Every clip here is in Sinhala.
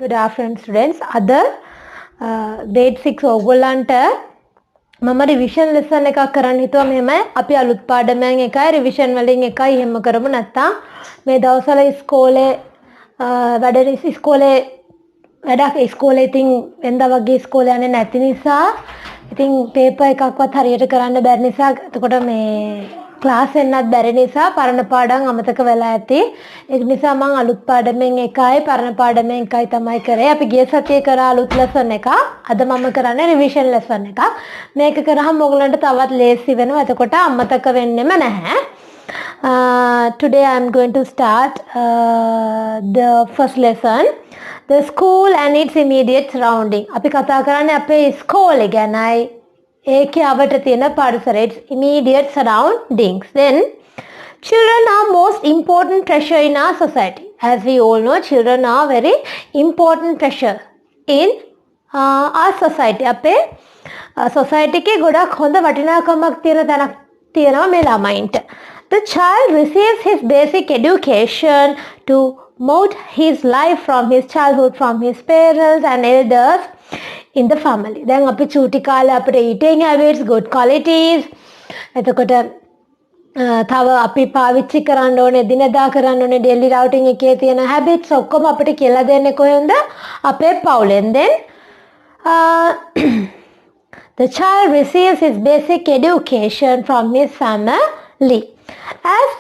Good afternoon students. Other grade 6 ඕගොල්ලන්ට මම රිවිෂන් ලෙසන් එකක් කරන්න හිතුවා. මෙහෙමයි අපි අලුත් පාඩමෙන් එකයි රිවිෂන් වලින් එකයි එහෙම කරමු. නැත්තම් මේ දවස්වල ඉස්කෝලේ වැඩක් ඉස්කෝලේ ඉතින් වෙනදා වගේ ඉස්කෝලේ යන්නේ නැති නිසා ඉතින් පේපර් එකක්වත් හරියට කරන්න බැරි නිසා එතකොට මේ ක්ලාස් එන්නත් බැරි නිසා පරණ පාඩම් අමතක වෙලා ඇති. ඒක නිසා මම අලුත් පාඩමෙන් එකයි පරණ පාඩමෙන් එකයි තමයි කරේ. අපි ගිය සතියේ කරා අලුත් ලෙසන් එක. අද මම කරන්නේ රිවිෂන් ලෙසන් එක. මේක කරාම ඔයගලන්ට තවත් ලේසි වෙනවා. එතකොට අමතක වෙන්නෙම නැහැ. Today I am going to start the first lesson. The school and its immediate surrounding. අපි කතා කරන්නේ අපේ ඉස්කෝලේ ගැනයි. ඒකේ අවට තියෙන පරිසරය, immediate surroundings. Then children are most important treasure in our society. As we all know, children are very important treasure in our society. අපේ society එකේ ගොඩක් හොඳ වටිනාකමක් තියෙන තැනක් තියෙනවා මේ ළමයින්ට. The child receives his basic education to mold his life from his childhood, from his parents and elders in the family. දැන් අපි චූටි කාලේ අපේ eating habits, good qualities, එතකොට තව අපි පාවිච්චි කරන්න ඕනේ දිනදා කරන්න ඕනේ daily routine එකේ තියෙන habits ඔක්කොම අපිට කියලා දෙන්නේ කොහෙන්ද? අපේ පවුලෙන්. Then the child receives his basic education from his family. As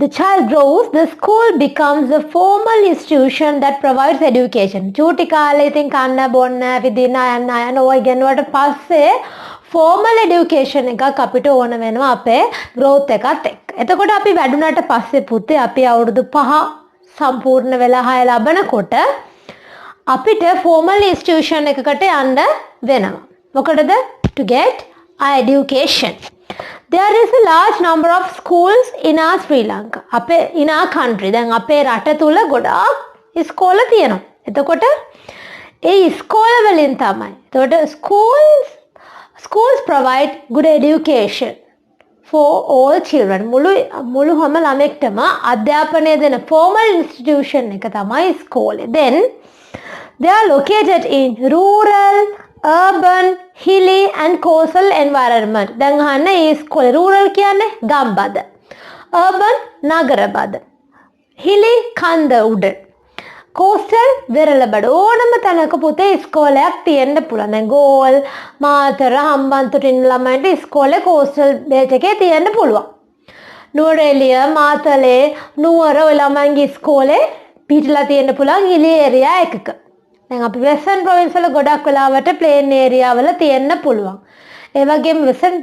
the child grows, the school becomes a formal institution that provides education. චූටි කාලේ ඉතින් කන්න බොන්න විදින යන ඔය ඉගෙනුවට පස්සේ formal education එකක් අපිට ඕන වෙනවා අපේ growth එකත් එක්ක. එතකොට අපි වැඩුණාට පස්සේ පුතේ අපි අවුරුදු 5 සම්පූර්ණ වෙලා 6 ලබනකොට අපිට formal institution එකකට යන්න වෙනවා. මොකටද? To get our education. There is a large number of schools in our Sri Lanka. in our country. දැන් අපේ රට තුල ගොඩාක් ඉස්කෝල තියෙනවා. එතකොට ඒ ඉස්කෝල වලින් තමයි. එතකොට schools provide good education for all children. මුළු හැම ළමෙක්ටම අධ්‍යාපනය දෙන formal institution එක තමයි ඉස්කෝලේ. Then they are located in rural, urban, hilly and coastal environment. දැන් අහන්නේ ඉස්කෝලේ rural කියන්නේ ගම්බද, urban නගරබද, hilly කන්ද උඩ, coastal වෙරළබඩ. ඕනම තැනක පුතේ ඉස්කෝලයක් තියෙන්න පුළුවන්. දැන් ගෝල්, මාතර, හම්බන්තොට ඉන්න ළමයින්ට ඉස්කෝලේ coastal බේට් එකේ තියෙන්න පුළුවන්. නුවරඑළිය, මාතලේ, නුවර ඔය ළමයින්ගේ ඉස්කෝලේ පිටලා තියෙන්න පුළුවන් hilly area එකක. දැන් අපි වෙස්ටර්න් ප්‍රොවින්ස් වල ගොඩක් වෙලාවට ප්ලේන් ඒරියා වල තියෙන්න පුළුවන්. ඒ වගේම වෙස්ටර්න්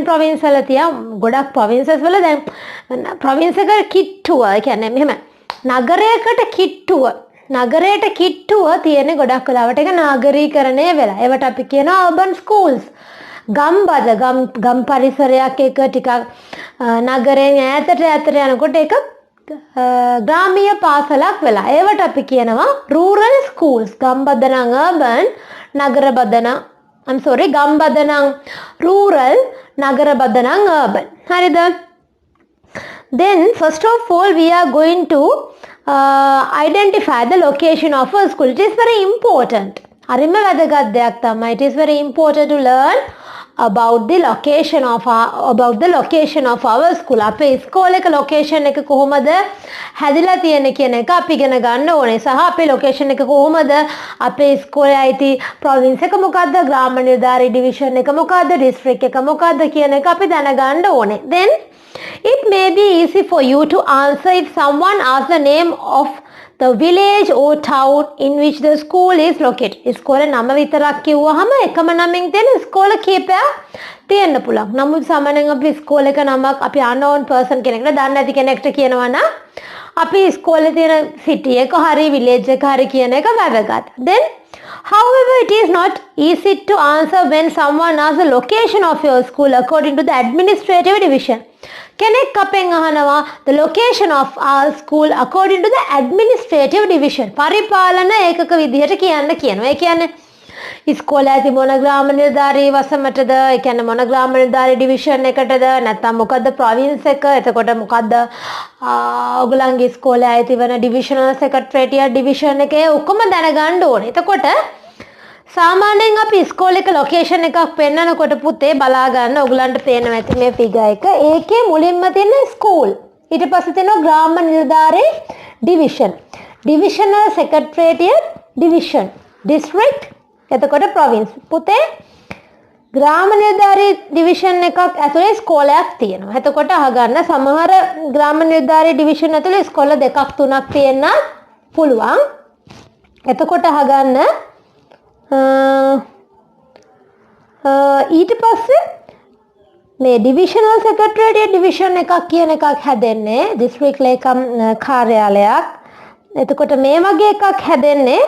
ප්‍රොවින්ස් වල තියා ගොඩක් ප්‍රොවින්සස් වල දැන් ප්‍රොවින්ස් එක කිට්ටුව කියන්නේ මෙහෙම නගරයකට කිට්ටුව තියෙන ගොඩක් වෙලාවට ඒක නාගරීකරණය වෙලා. ඒවට අපි කියනවා urban schools. ගම්බද ගම් පරිසරයක් එක ටිකක් නගරයෙන් ඈතට යනකොට ඒක ග්‍රාමීය පාසලක් වෙලා. ඒවට අපි කියනවා rural schools. ගම්බද නම් urban, නගරබද නම් ගම්බද නම් rural, නගරබද නම් urban. හරිද? Then first of all we are going to identify the location of a school. It is very important. හරිම වැදගත් දෙයක් තමයි. It is very important to learn about the location of our school. අපේ ඉස්කෝලේ එක location එක කොහොමද හැදිලා තියෙන්නේ කියන එක අපි ඉගෙන ගන්න ඕනේ. සහ අපේ location එක කොහොමද අපේ ඉස්කෝලේ අයිති province එක මොකද්ද, ග්‍රාම නිලධාරී division එක මොකද්ද, district එක මොකද්ද කියන එක අපි දැනගන්න ඕනේ. Then it may be easy for you to answer if someone asks the name of the village or town in which the school is located. ඉස්කෝලේ නම විතරක් කිව්වහම එකම නමින් තියෙන ඉස්කෝල කීපයක් තියෙන්න පුළුවන්. නමුත් සාමාන්‍යයෙන් අපි ඉස්කෝලේක නමක් අපි unknown person කෙනෙක්ට දන්නේ නැති කෙනෙක්ට කියනවා නම් අපි ඉස්කෝලේ තියෙන city එක හරි village එක හරි කියන එක වැදගත්. Then however it is not easy to answer when someone asks the location of your school according to the administrative division. කෙනෙක් අපෙන් අහනවා the location of our school according to the administrative division. පරිපාලන ඒකක විදිහට කියන්න කියනවා. ඒ කියන්නේ ඉස්කෝලේ ඇති මොන ග්‍රාම නිලධාරී වසමටද? ඒ කියන්නේ මොන ග්‍රාම නිලධාරී ඩිවිෂන් එකටද? නැත්නම් මොකද්ද ප්‍රොවින්ස් එක? එතකොට මොකද්ද ඔයගලන්ගේ ඉස්කෝලේ ඇති වෙන ඩිවිෂනල් සෙක්‍රටරියට් ඩිවිෂන් එකේ ඔක්කොම දැනගන්න ඕනේ. එතකොට සාමාන්‍යයෙන් අපි ඉස්කෝලේ එක ලොකේෂන් එකක් පෙන්නනකොට පුතේ බලා ගන්න ඔයගලන්ට පේනවා ඇති මේ ෆිගර් එක. ඒකේ මුලින්ම තියෙන ස්කූල්. ඊට පස්සේ තියෙනවා ග්‍රාම නිලධාරී ඩිවිෂන්. ඩිවිෂනල් සෙක්‍රටරියට් ඩිවිෂන්. ඩිස්ට්‍රික්ට් එතකොට ප්‍රොවින්ස්. පුතේ ග්‍රාම නිලධාරී ඩිවිෂන් එකක් ඇතුලේ ස්කෝලයක් තියෙනවා. එතකොට අහගන්න සමහර ග්‍රාම නිලධාරී ඩිවිෂන් ඇතුලේ ස්කෝල දෙකක් තුනක් තියෙන්න පුළුවන්. එතකොට අහගන්න ඊට පස්සේ මේ ඩිවිෂනල් සෙක්‍රටරියට් ඩිවිෂන් එකක් කියන එකක් හැදෙන්නේ දිස්ත්‍රික් ලේකම් කාර්යාලයක්. එතකොට මේ වගේ එකක් හැදෙන්නේ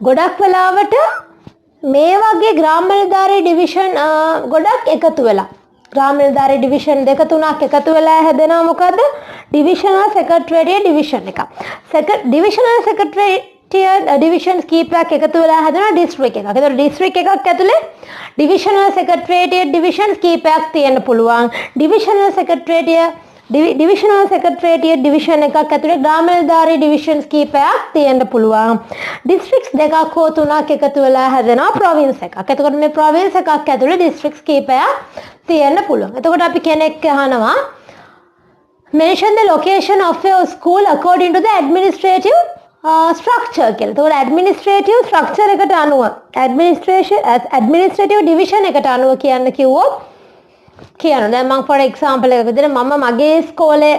ගොඩක් වෙලාවට මේ වගේ ග්‍රාම නිලධාරී ඩිවිෂන් ගොඩක් එකතු වෙලා ග්‍රාම නිලධාරී ඩිවිෂන් දෙක තුනක් එකතු වෙලා හැදෙනවා මොකද්ද? ඩිවිෂනල් සෙක්‍රටරියට් ඩිවිෂන් එකක්. ඩිවිෂනල් සෙක්‍රටරියට් ඩිවිෂන්ස් කීපයක් එකතු වෙලා හැදෙනවා ඩිස්ට්‍රික් එකක්. ඒතකොට ඩිස්ට්‍රික් එකක් ඇතුලේ ඩිවිෂනල් සෙක්‍රටරියට් ඩිවිෂන්ස් කීපයක් තියෙන්න පුළුවන්. ඩිවිෂනල් සෙක්‍රටරියට් ඩිවිෂන් එකක් ඇතුලේ ග්‍රාම නිලධාරී ඩිවිෂන්ස් කීපයක් තියෙන්න පුළුවන්. ඩිස්ට්‍රික්ස් දෙකක් හෝ තුනක් එකතු වෙලා හැදෙනවා ප්‍රොවින්ස් එකක්. එතකොට මේ ප්‍රොවින්ස් එකක් ඇතුලේ ඩිස්ට්‍රික්ස් කීපයක් තියෙන්න පුළුවන්. එතකොට අපි කෙනෙක් අහනවා mention the location of your school according to the administrative structure කියලා. එතකොට administrative structure එකට අනුව administrative division එකට අනුව කියන්න කිව්වොත් කියනවා. දැන් මම for example එකක් විදිහට මම මගේ ඉස්කෝලේ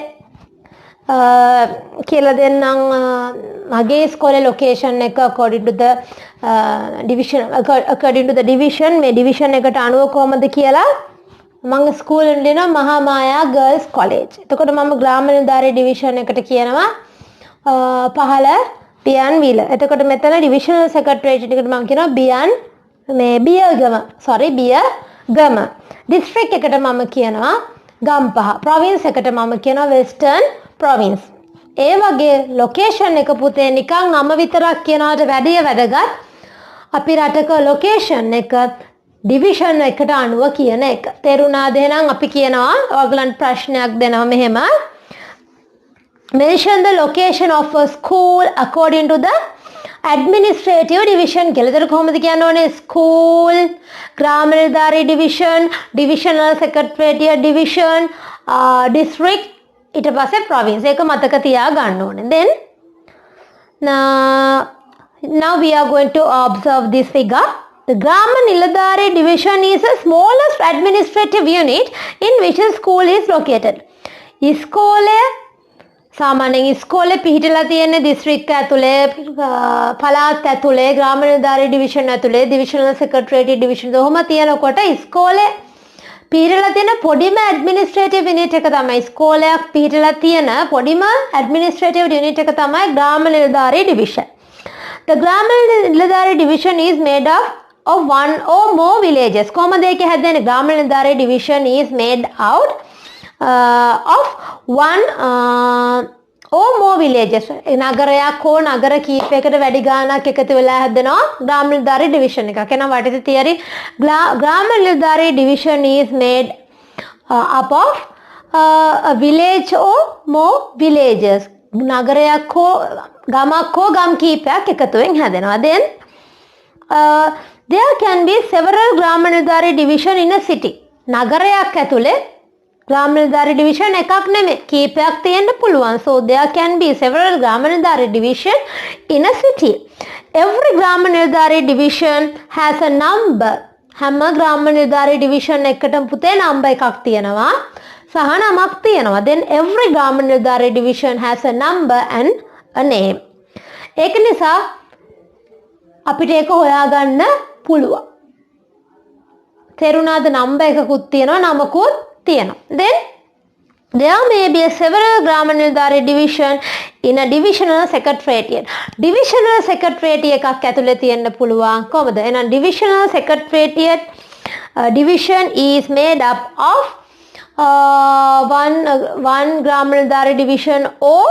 කියලා දෙන්නම් මගේ ඉස්කෝලේ location එක according to the division මේ division එකට අනුව කොහමද කියලා මම ස්කූල් එකේ දෙනවා මහා මායා ගර්ල්ස් කොලෙජ්. එතකොට මම ග්‍රාම නිලධාරී division එකට කියනවා පහළ පියන් විල. එතකොට මෙතන ඩිවිෂනල් සෙක්‍රටරියට් එකට මම කියනවා බියගම. ඩිස්ට්‍රික්ට් එකට මම කියනවා ගම්පහ. ප්‍රොවින්ස් එකට මම කියනවා වෙස්ටර්න් ප්‍රොවින්ස්. ඒ වගේ ලොකේෂන් එක පුතේ නිකන් නම විතරක් කියනවට වැඩිය වැදගත්. අපි රටක ලොකේෂන් එක ඩිවිෂන් එකට අනුව කියන එක. තේරුණාද? එහෙනම් අපි කියනවා ඔයගලන්ට ප්‍රශ්නයක් දෙනවා මෙහෙම. Mention the location of a school according to the administrative division කියලා. ඒතර කොහොමද කියන්න ඕනේ? school, ග්‍රාම නිලධාරී division, divisional secretariat division, district ඊට පස්සේ province. ඒක මතක තියා ගන්න ඕනේ. Then now we are going to observe this figure. The Grama Niladhari division is the smallest administrative unit in which a school is located. ඉස්කෝලේ සාමාන්‍යයෙන් ඉස්කෝලේ පිහිටලා තියෙන දිස්ත්‍රික්ක ඇතුලේ පළාත් ඇතුලේ ග්‍රාම නිලධාරී ඩිවිෂන් ඇතුලේ ඩිවිෂනල් සෙක්‍රටරියට් ඩිවිෂන් ඔහොම තියෙනකොට ඉස්කෝලේ පිහිටලා තියෙන පොඩිම ඇඩ්මිනිස්ට්‍රේටිව් යුනිට් එක තමයි ඉස්කෝලයක් පිහිටලා තියෙන පොඩිම ඇඩ්මිනිස්ට්‍රේටිව් යුනිට් එක තමයි ග්‍රාම නිලධාරී division. The Grama Niladhari division is made up of one or more villages. කොහොමද ඒක හැදෙන්නේ? ග්‍රාම නිලධාරී division is made out of one or more villages. නගරයක් හෝ නගර කීපයකට වැඩි ගාණක් එකතු වෙලා හැදෙනවා ග්‍රාම නිලධාරී division එකක්. එහෙනම් what is the theory? ග්‍රාම නිලධාරී division is made up of a village or more villages. නගරයක් හෝ ගමක් හෝ ගම් කීපයක් එකතුවෙන් හැදෙනවා. Then there can be several ග්‍රාම නිලධාරී division in a city. නගරයක් ඇතුලේ ග්‍රාම නිලධාරී division එකක් නෙමෙයි කීපයක් තියෙන්න පුළුවන්. So there can be several ග්‍රාම නිලධාරී division in a city. Every ග්‍රාම නිලධාරී division has a number. හැම ග්‍රාම නිලධාරී division එකටම පුතේ number එකක් තියෙනවා. සහ නමක් තියෙනවා. Then every ග්‍රාම නිලධාරී division has a number and a name. ඒක නිසා අපිට ඒක හොයාගන්න පුළුවන්. තේරුණාද? number එකකුත් තියෙනවා නමකුත් තියෙනවා. Then there may be several ග්‍රාම නිලධාරී division in a divisional secretariat. divisional secretariat එකක් ඇතුලේ තියෙන්න පුළුවන්. කොහොමද? එහෙනම් divisional secretariat division is made up of one ග්‍රාම නිලධාරී division or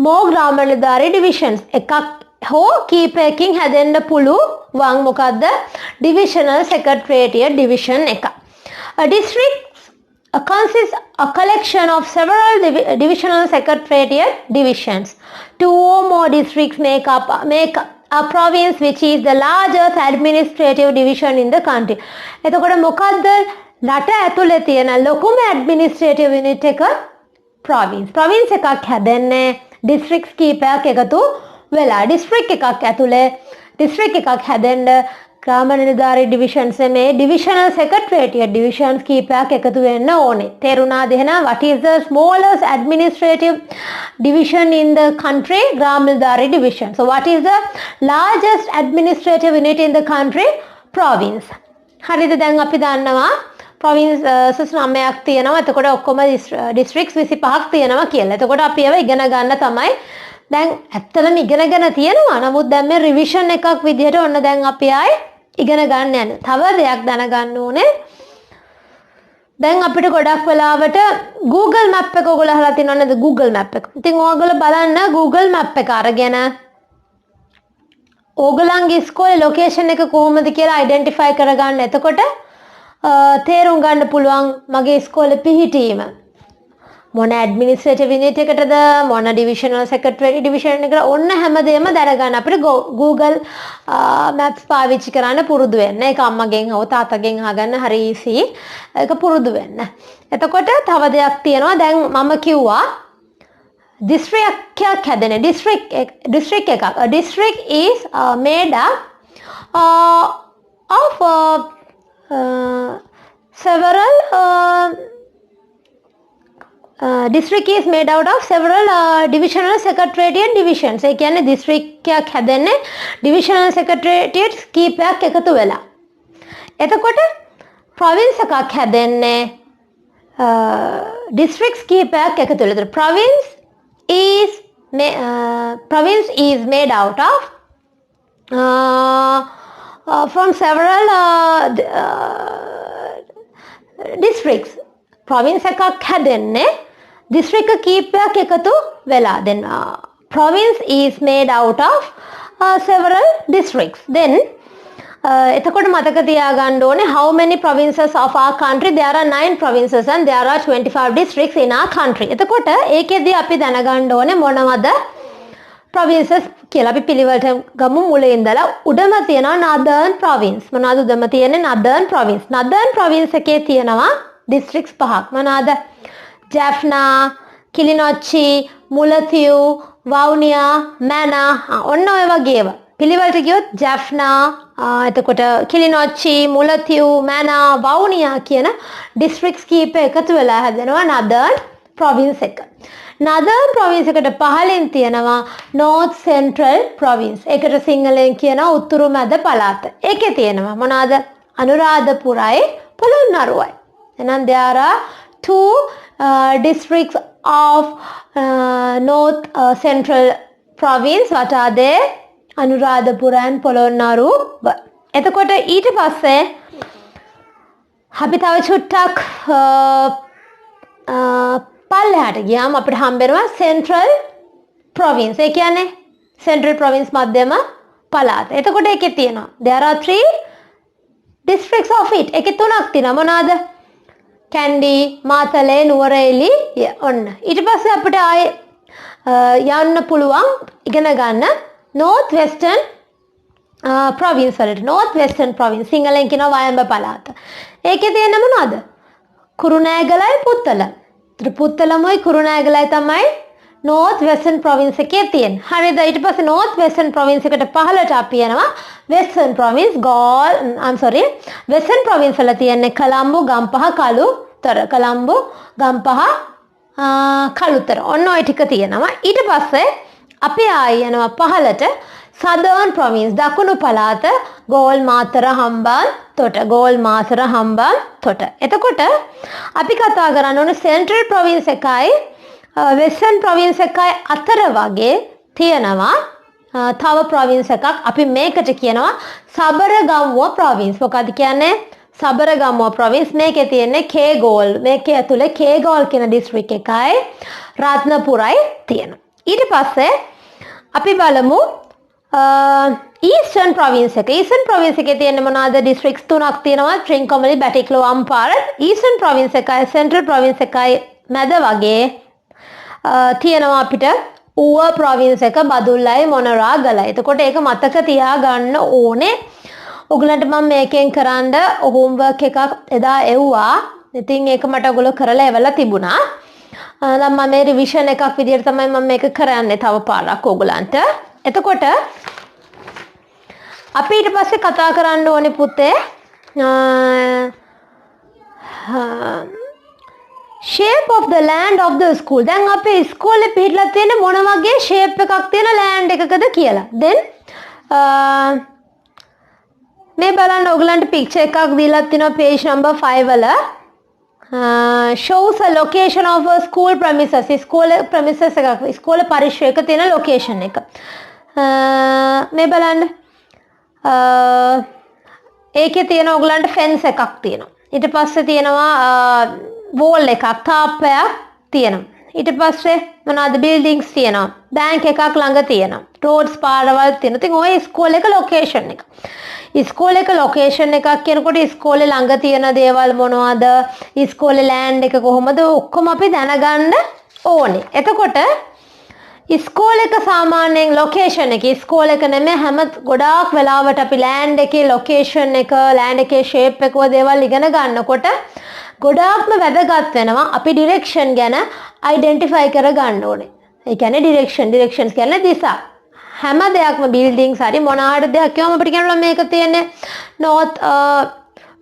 more ග්‍රාම නිලධාරී divisions. එකක් හෝ කීපයකින් හැදෙන්න පුළුවන් මොකද්ද divisional secretariat division එක. A district consists a collection of several divisional secretariat divisions. Two or more districts make a province which is the largest administrative division in the country. එතකොට මොකද්ද රට ඇතුලේ තියෙන ලොකුම administrative unit එක province. province එකක් හැදෙන්නේ districts කීපයක් එකතු වෙලා. district එකක් ඇතුලේ district එකක් හැදෙන්න ග්‍රාම නිලධාරී divisions මේ divisional secretariat divisions කීපයක් එකතු වෙන්න ඕනේ. තේරුණාද එහෙනම් what is the smallest administrative division in the country? ග්‍රාම නිලධාරී division. So what is the largest administrative unit in the country? province. හරිද? දැන් අපි දන්නවා provinces 9ක් තියෙනවා. එතකොට ඔක්කොම districts 25ක් තියෙනවා කියලා. එතකොට අපි ඒවා ඉගෙන ගන්න තමයි දැන් ඇත්තටම ඉගෙනගෙන තියෙනවා. නමුත් දැන් මේ රිවිෂන් එකක් විදිහට ඔන්න දැන් අපි ආයේ ඉගෙන ගන්න යන. තව දෙයක් දැනගන්න ඕනේ. දැන් අපිට ගොඩක් වෙලාවට Google map එක ඔයගොල්ලෝ අහලා තියෙනව නේද? Google map එක. ඉතින් ඔයගොල්ලෝ බලන්න Google map එක අරගෙන ඕගලන්ගේ ඉස්කෝලේ ලොකේෂන් එක කොහොමද කියලා අයිඩෙන්ටිෆයි කරගන්න. එතකොට තේරුම් ගන්න පුළුවන් මගේ ඉස්කෝලේ පිහිටීම මොන ඇඩ්මිනිස්ට්‍රේටිව් යුනිට් එකටද මොන ඩිවිෂනල් සෙක්‍රටරි ඩිවිෂන් එකට ඔන්න හැමදේම දැනගන්න අපිට Google Maps පාවිච්චි කරන්න පුරුදු වෙන්න. ඒක අම්මගෙන් හෝ තාත්තගෙන් අහගන්න හරි easy. ඒක පුරුදු වෙන්න. එතකොට තව දෙයක් තියෙනවා. දැන් මම කිව්වා district එකක් හැදෙන district එකක්. A district is made up of several district is made out of several divisional secretariat divisions. ඒ කියන්නේ district එකක් හැදෙන්නේ divisional secretariat කීපයක් එකතු වෙලා. එතකොට province එකක් හැදෙන්නේ districts කීපයක් එකතු වෙලා. province is made out of from several districts. province එකක් හැදෙන්නේ district කීපයක් එකතු වෙලා. then province is made out of several districts. then එතකොට මතක තියාගන්න ඕනේ how many provinces of our country? There are 9 provinces and there are 25 districts in our country. එතකොට ඒකෙදී අපි දැනගන්න ඕනේ මොනවද provinces කියලා. අපි පිළිවෙලට ගමු මුලින් ඉඳලා. උඩම තියෙනවා northern province. මොනවද උඩම තියෙන්නේ? northern province. northern province එකේ තියෙනවා districts 5ක්. මොනවාද? Jaffna, Kilinochchi, Mullaitivu, Vavuniya, Mannar. ඔන්න ඔය වගේ ඒවා. පිළිවෙලට ගියොත් Jaffna, එතකොට Kilinochchi, Mullaitivu, Mannar, Vavuniya කියන districts කීප එකතු වෙලා හැදෙනවා northern province එක. northern province එකට පහළින් තියෙනවා north central province. ඒකට සිංහලෙන් කියනවා උතුරු මැද පළාත. ඒකේ තියෙනවා මොනවාද? අනුරාධපුරයි පොළොන්නරුවයි. And there are 2 districts of north central province. What are they? Anuradhapura and Polonnaruwa. එතකොට ඊට පස්සේ අපි තව චුට්ටක් පල්ලෙහාට ගියාම අපිට හම්බෙනවා central province. ඒ කියන්නේ central province මධ්‍යම පළාත. එතකොට ඒකේ තියෙනවා there are 3 districts of it. ඒකේ 3ක් තියෙනවා. මොනවාද? Kandy, Matale, Nuwareli. ඔන්න. ඊට පස්සේ අපිට ආයේ යන්න පුළුවන් ඉගෙන ගන්න north western province වලට. north western province සිංහලෙන් කියනවා වයඹ පළාත. ඒකේ තියෙන මොනවද? කුරුණෑගලයි පුත්තලම. පුත්තලමයි කුරුණෑගලයි තමයි north western province එකේ තියෙන්නේ. හරිද? ඊට පස්සේ north western province එකට පහළට අපි යනවා western province western province වල තියෙන්නේ කොළඹ, ගම්පහ, කළුතර. කොළඹ, ගම්පහ, කළුතර. ඔන්න ඔය ටික තියෙනවා. ඊට පස්සේ අපි ආයෙ යනවා පහළට southern province දකුණු පළාත ගෝල්, මාතර, හම්බන්, තොට. ගෝල්, මාතර, හම්බන්, තොට. එතකොට අපි කතා කරන්න ඕනේ central province එකයි western province එකයි අතර වගේ තියෙනවා තව province එකක්. අපි මේකට කියනවා සබරගමුව province. මොකක්ද කියන්නේ? සබරගමුව province. මේකේ තියෙන්නේ කේගෝල්. මේකේ ඇතුලේ කේගෝල් කියන district එකයි රත්නපුරයි තියෙනවා. ඊට පස්සේ අපි බලමු ඊස්ටර්න් ප්‍රොවින්ස් එක. ඊස්ටර්න් ප්‍රොවින්ස් එකේ තියෙන මොනවාද? ඩිස්ට්‍රික්ස් තුනක් තියෙනවා. ට්‍රින්කොමලි, බැටික්ලෝ, අම්පාර. ඊස්ටර්න් ප්‍රොවින්ස් එකයි සෙන්ට්‍රල් ප්‍රොවින්ස් එකයි මැද වගේ තියෙනවා අපිට ඌව ප්‍රොවින්ස් එක, බදුල්ලයි, මොනරාගලයි. එතකොට ඒක මතක තියාගන්න ඕනේ. ඔයගලන්ට මම මේකෙන් කරන්න හෝම්වර්ක් එකක් එදා එව්වා. ඉතින් ඒක මට ඔයගොල්ලෝ කරලා එවලා තිබුණා. දැන් මම මේ රිවිෂන් එකක් විදියට තමයි මම මේක කරන්නේ තව පාරක් ඔයගලන්ට. එතකොට අපි ඊට පස්සේ කතා කරන්න ඕනේ පුතේ shape of the land of the school. දැන් අපේ ඉස්කෝලේ පිටලා තියෙන මොන වගේ shape එකක් තියෙන land එකකද කියලා. then මේ බලන්න ඔයගලන්ට picture එකක් දීලා තිනවා page number 5 වල. shows a location of a school premises. ඉස්කෝලේ premises එකක්, ඉස්කෝලේ පරිශ්‍රයක තියෙන location එක. මේ බලන්න ඒකේ තියෙන ඔයගලන්ට fence එකක් තියෙනවා. ඊට පස්සේ තියෙනවා wall එකක්, තාප්පයක් තියෙනවා. ඊට පස්සේ මොනවාද? buildings තියෙනවා. bank එකක් ළඟ තියෙනවා. roads පාරවල් තියෙනවා. ඉතින් ඔය ඉස්කෝලේ එක location එක. ඉස්කෝලේ එක location එකක් කියනකොට ඉස්කෝලේ ළඟ තියෙන දේවල් මොනවද? ඉස්කෝලේ land එක කොහොමද? ඔක්කොම අපි දැනගන්න ඕනේ. එතකොට ඉස්කෝලේ එක සාමාන්‍යයෙන් location එක, ඉස්කෝලේ එක නෙමෙයි, හැම ගොඩාක් වෙලාවට අපි land එකේ location එක, land එකේ shape එක වගේ දේවල් ඉගෙන ගන්නකොට ගොඩාක්ම වැදගත් වෙනවා අපි direction ගැන identify කර ගන්න ඕනේ. ඒ කියන්නේ directions කියන්නේ දිශා. හැම දෙයක්ම buildings හරි මොනාට දෙයක් කියවම අපිට කියනවා මේක තියෙන්නේ north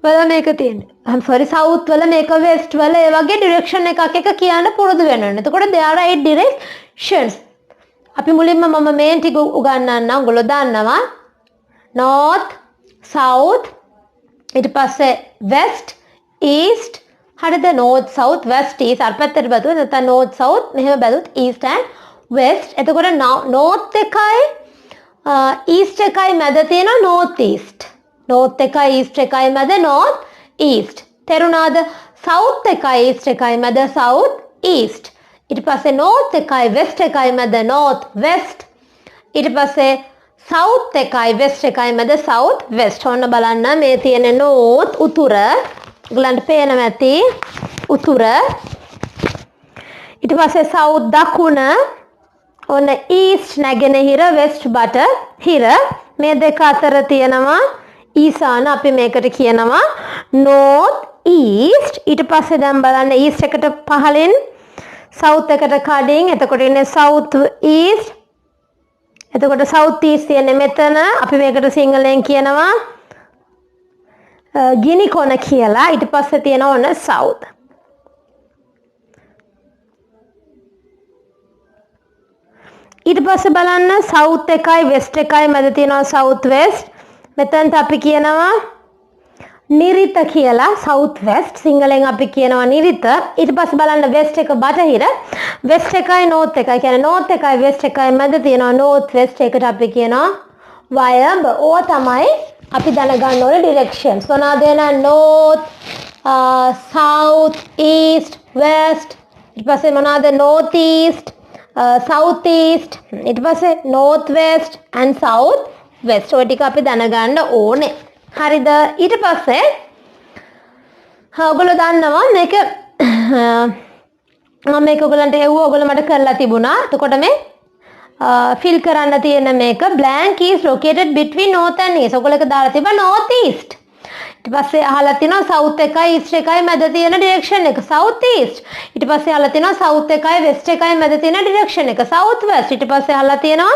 වල, මේක තියෙන්නේ south වල, මේක west වල, ඒ වගේ direction එකක් එක කියන්න පුරුදු වෙන්න ඕනේ. එතකොට there are 8 directions. අපි මුලින්ම මම මේන් ටික උගන්වන්නම්. ඔයගොල්ලෝ දන්නවා north, south, ඊට පස්සේ west, east. හරිද? north, south, west, east. අර පැත්තට බැලුවොත් නැත්නම් north, south, මෙහෙම බැලුවොත් east and west. එතකොට north එකයි east එකයි මැද තියෙනවා north east. north එකයි east එකයි මැද north east. තේරුණාද? south එකයි east එකයි මැද south east. ඊට පස්සේ north එකයි west එකයි මැද north west. ඊට පස්සේ south එකයි west එකයි මැද south west. ඔන්න බලන්න මේ තියෙන north උතුර. ඔයගලන්ට පේනවා ඇති උතුර. ඊට පස්සේ south දකුණ. ඔන්න east නැගෙනහිර, west බටහිර. මේ දෙක අතර තියෙනවා ඊසාන. අපි මේකට කියනවා north east. ඊට පස්සේ දැන් බලන්න east එකට පහලින් south එකට කඩින්. එතකොට ඉන්නේ south east. එතකොට south east කියන්නේ මෙතන. අපි මේකට සිංහලෙන් කියනවා ගිනි කොන කියලා. ඊට පස්සේ තියෙනවා ඔන්න south. ඊට පස්සේ බලන්න south එකයි west එකයි මැද තියෙනවා south west. මෙතනට අපි කියනවා නිරිත කියලා, south west. සිංහලෙන් අපි කියනවා නිරිත. ඊට පස්සේ බලන්න west එක බටහිර. west එකයි north එකයි කියන්නේ north එකයි west එකයි මැද තියෙනවා north west. ඒකට අපි කියනවා වයඹ. ඕවා තමයි අපි දැනගන්න ඕනේ directions. මොනවාද එන? north, south, east, west. ඊට පස්සේ මොනවාද? north east, south east. ඊට පස්සේ north west and south west. ඔය ටික අපි දැනගන්න ඕනේ. හරිද? ඊට පස්සේ ඔයගොල්ලෝ දන්නවා මේක මම මේක ඔයගලන්ට එව්වා. ඔයගොල්ලෝ මට කරලා තිබුණා. එතකොට මේ fill කරන්න තියෙන මේක blank is located between north and east. ඔයගොල්ලෝ එක දාලා තිබ්බා north east. ඊට පස්සේ අහලා තිනවා south එකයි east එකයි මැද තියෙන direction එක south east. ඊට පස්සේ අහලා තිනවා south එකයි west එකයි මැද තියෙන direction එක south west. ඊට පස්සේ අහලා තිනවා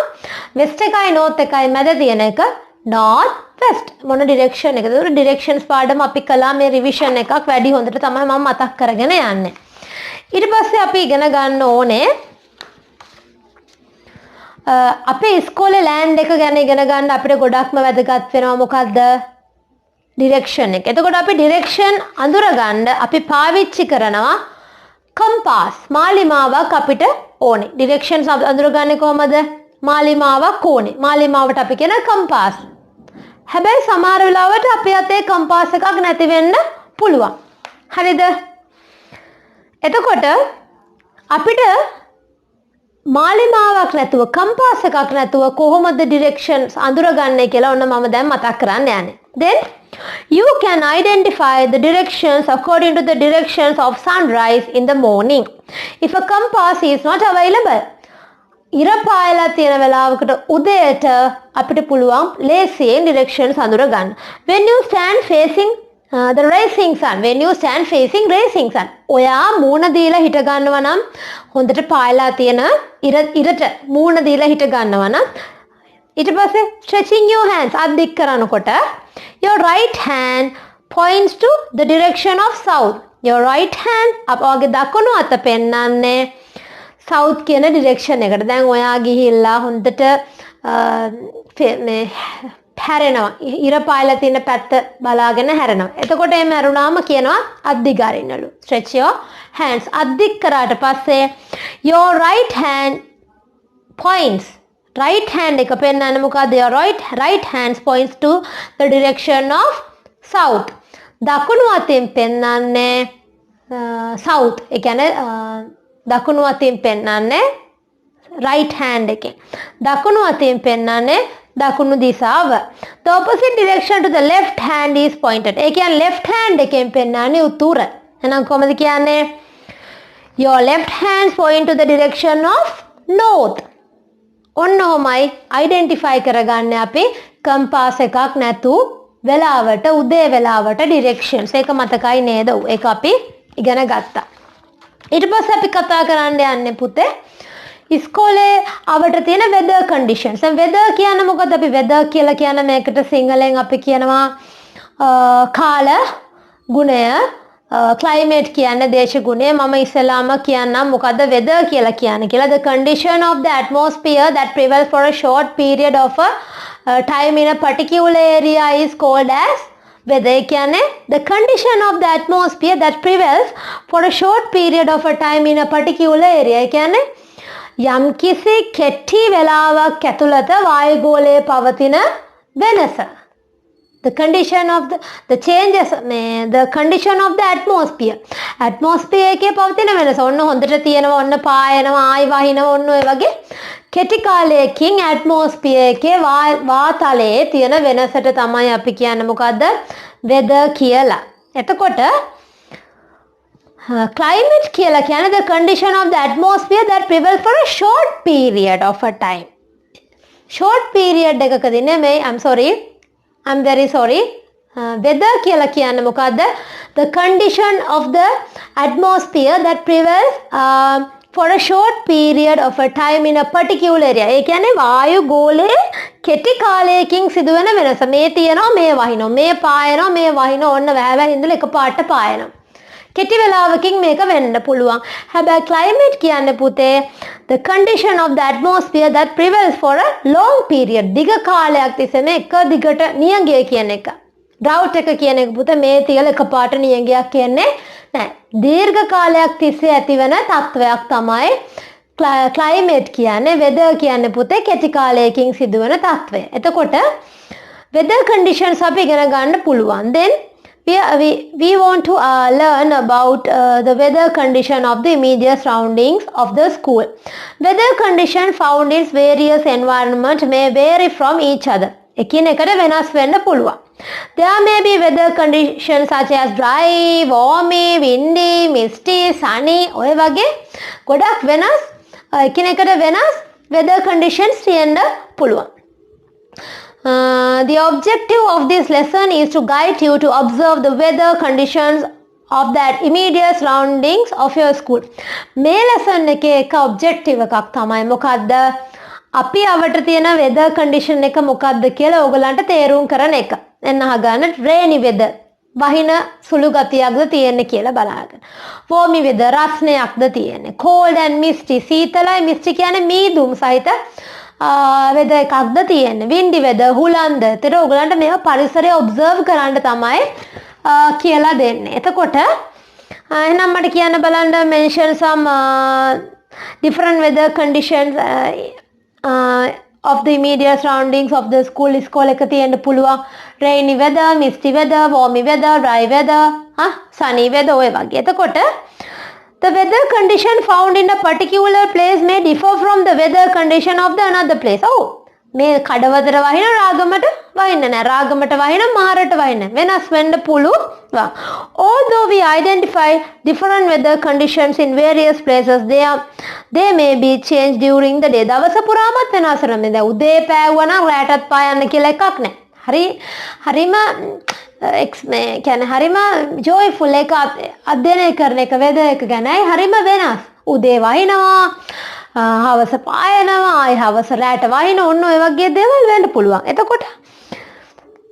west එකයි north එකයි මැද තියෙන එක north west. මොන direction එකද? ඒක directions පාඩම අපි කළා. මේ revision එකක් වැඩි හොඳට තමයි මම මතක් කරගෙන යන්නේ. ඊට පස්සේ අපි ඉගෙන ගන්න ඕනේ අපේ ඉස්කෝලේ land එක ගැන ඉගෙන ගන්න අපිට ගොඩක්ම වැදගත් වෙනවා. මොකද්ද? direction එක. එතකොට අපි direction අඳුර ගන්න අපි පාවිච්චි කරනවා compass. මාලිමාවක් අපිට ඕනේ. directions අඳුරගන්නේ කොහමද? මාලිමාවක් ඕනේ. මාලිමාවට අපි කියන compass. හැබැයි සමහර වෙලාවට අපේ අතේ compass එකක් නැති වෙන්න පුළුවන්. හරිද? එතකොට අපිට මාලිමාවක් නැතුව කම්පාස් එකක් නැතුව කොහොමද ඩිරෙක්ෂන්ස් අඳුරගන්නේ කියලා ඔන්න මම දැන් මතක් කරන්න යන්නේ. Then you can identify the directions according to the directions of sunrise in the morning. If a compass is not available, ඉර පායලා තියෙන වෙලාවකට උදේට අපිට පුළුවන් ලේසියෙන් directions අඳුර ගන්න. When you stand facing the rising sun, when you stand facing rising sun, ඔයා මූණ දීලා හිට ගන්නවා නම් හොඳට පායලා තියෙන ඉරට මූණ දීලා හිට ගන්නවා නම් ඊට පස්සේ stretching your hands අත් දික් කරනකොට your right hand points to the direction of south. Your right hand අපගේ දකුණු අත පෙන්වන්නේ south කියන direction එකට. දැන් ඔයා ගිහිල්ලා හොඳට මේ හැරෙනවා. ඉර පායලා තියෙන පැත්ත බලාගෙන හැරෙනවා. එතකොට එහෙම හැරුණාම කියනවා අත් දිග අරින්නලු. Stretch your hands. අත් දික් කරාට පස්සේ your right hand points. Right hand එක පෙන්වන්නේ මොකද්ද? Your right hands points to the direction of south. දකුණු අතින් පෙන්වන්නේ south. ඒ කියන්නේ දකුණු අතින් පෙන්වන්නේ right hand එකෙන්. දකුණු අතින් පෙන්වන්නේ දකුණු දිශාව. The opposite direction to the left hand is pointed. ඒ කියන්නේ left hand එකෙන් පෙන්වන්නේ උතුර. එහෙනම් කොහොමද කියන්නේ? Your left hands point to the direction of north. ඔන්න ඔහොමයි identify කරගන්නේ අපි compass එකක් නැතු වෙලාවට උදේ වෙලාවට directions. ඒක මතකයි නේද? ඒක අපි ඉගෙන ගත්තා. ඊට පස්සේ අපි කතා කරන්න යන්නේ පුතේ ඉස්කෝලේ අවට තියෙන weather conditions. දැන් weather කියන්නේ මොකද? අපි weather කියලා කියන මේකට සිංහලෙන් අපි කියනවා කාල ගුණය, climate කියන්නේ දේශ ගුණය. මම ඉස්සෙල්ලාම කියන්නම් මොකද්ද weather කියලා කියන්නේ කියලා. The condition of the atmosphere that prevails for a short period of a time in a particular area is called as weather. කියන්නේ the condition of the atmosphere that prevails for a short period of a time in a particular area. කියන්නේ යම් කිසි කෙටි වෙලාවක් ඇතුළත වායුගෝලයේ පවතින වෙනස. The condition of the changes, the condition of the atmosphere. atmosphere එකේ පවතින වෙනස. ඔන්න හොඳට තියෙනවා, ඔන්න පායනවා, ආයි වහිනවා, ඔන්න ඔය වගේ කෙටි කාලයකින් atmosphere එකේ වාතලයේ තියෙන වෙනසට තමයි අපි කියන්නේ මොකද්ද? weather කියලා. එතකොට climate කියලා කියන්නේ the condition of the atmosphere that prevails for a short period of a time. short period එකකදී නෙමෙයි, I'm very sorry. weather කියලා කියන්නේ මොකද්ද? the condition of the atmosphere that prevails for a short period of a time in a particular area. ඒ කියන්නේ වායු ගෝලයේ කෙටි කාලයකින් සිදුවෙන වෙනස. මේ තියෙනවා, මේ වහිනවා, මේ පායනවා, මේ වහිනවා, ඔන්න වැහැවැ ඉඳලා එකපාරට පායනවා. කෙටි වෙලාවකින් මේක වෙන්න පුළුවන්. හැබැයි climate කියන්නේ පුතේ the condition of the atmosphere that prevails for a long period. දිග කාලයක් තිස්සේ මේ එක දිගට නියඟය කියන එක. drought එක කියන එක පුතේ මේ තියලා එකපාරට නියඟයක් කියන්නේ නැහැ. දීර්ඝ කාලයක් තිස්සේ ඇතිවන තත්වයක් තමයි climate කියන්නේ. weather කියන්නේ පුතේ කෙටි කාලයකින් සිදුවන තත්වය. එතකොට weather conditions අපි ඉගෙන ගන්න පුළුවන්. then we want to learn about the weather condition of the immediate surroundings of the school. Weather condition found in various environment may vary from each other. එකිනෙකට වෙනස් වෙන්න පුළුවන්. There may be weather conditions such as dry, warmy, windy, misty, sunny. ඔය වගේ ගොඩක් වෙනස් එකිනෙකට වෙනස් weather conditions තියෙන්න පුළුවන්. The objective of this lesson is to guide you to observe the weather conditions of that immediate surroundings of your school. මේ lesson එකේ එක objective එකක් තමයි මොකද්ද? අපි අවට තියෙන weather condition එක මොකද්ද කියලා ඕගලන්ට තේරුම් කරන එක. එන්න අහගන්න rainy weather. වහින සුළු ගතියක්ද තියෙන්නේ කියලා බලන්න. warmy weather රස්නයක්ද තියෙන්නේ. cold and misty සීතලයි misty කියන්නේ මීදුම් සහිත weather එකක්ද තියෙන්නේ. windy weather හුලන්ද. ඒතර ඔයගලන්ට මේවා පරිසරය observe කරන්න තමයි කියලා දෙන්නේ. එතකොට එහෙනම් මට කියන්න බලන්න mention some different weather conditions of the immediate surroundings of the school. ඉස්කෝල එක තියෙන්න පුළුවන් rainy weather, misty weather, warmy weather, dry weather, sunny weather ඔය වගේ. එතකොට The weather condition found in a particular place may differ from the weather condition of the another place. Oh, මේ කඩවතර වහින රාගමට වහින්න නෑ, රාගමට වහින මාරට වහින්න වෙනස් වෙන්න පුළුවන්. Although we identify different weather conditions in various places, they may be changed during the day. දවස පුරාමත් වෙනස් වෙනවා. දැන් උදේ පෑවුවා නම් රැටත් පායන්න කියලා එකක් නෑ. හරිම කියන්නේ හරිම ජොයිෆුල් එක අධ්‍යයනය කරන එක වෙදර් එක ගැනයි හරිම වෙනස්. උදේ වහිනවා, හවස පායනවා, ආයි හවස රැට වහින ඔන්න ඔය වගේ දේවල් වෙන්න පුළුවන්. එතකොට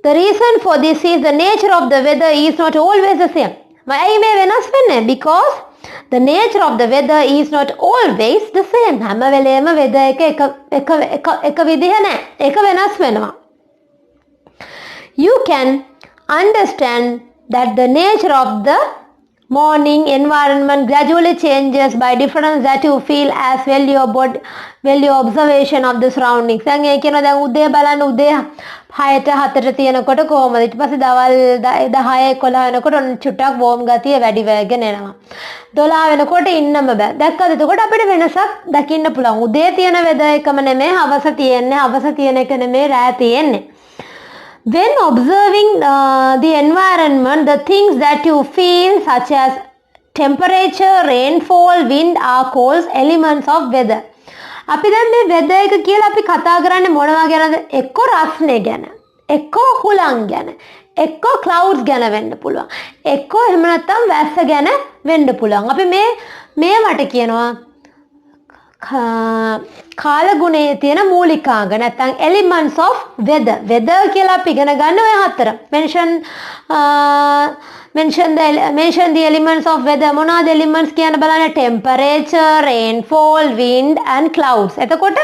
the reason for this is the nature of the weather is not always the same. ඇයි මේ වෙනස් වෙන්නේ? Because the nature of the weather is not always the same. හැම වෙලේම weather එක විදිහ නෑ. ඒක වෙනස් වෙනවා. You can understand that the nature of the morning environment gradually changes by difference that you feel as well your observation of the surroundings. දැන් ඒ කියනවා දැන් උදේ බලන්න උදේ 6ට 7ට තියෙනකොට කොහොමද? ඊට පස්සේ දවල් 10 11 වෙනකොට චුට්ටක් වෝම් ගතිය වැඩි වෙගෙන එනවා. 12 වෙනකොට ඉන්නම බෑ. දැක්කද? එතකොට අපිට වෙනසක් දකින්න පුළුවන්. උදේ තියෙන වෙදර් එකම නෙමෙයි හවස තියෙන්නේ. හවස තියෙන එක නෙමෙයි රෑ තියෙන්නේ. When observing the environment, the things that you feel such as temperature, rainfall, wind are called elements of weather. අපි දැන් මේ weather එක කියලා අපි කතා කරන්නේ මොනවා ගැනද? එක්ක රස්නේ ගැන, එක්ක හුලං ගැන, එක්ක clouds ගැන වෙන්න පුළුවන්. එක්ක එහෙම නැත්නම් වැස්ස ගැන වෙන්න පුළුවන්. අපි මේවට කියනවා කාලගුණයේ තියෙන මූලිකාංග නැත්නම් elements of weather. weather කියලා අපි ඉගෙන ගන්න ඔය හතර. mention the elements of weather. මොනවාද elements කියන බලන්න? temperature, rainfall, wind and clouds. එතකොට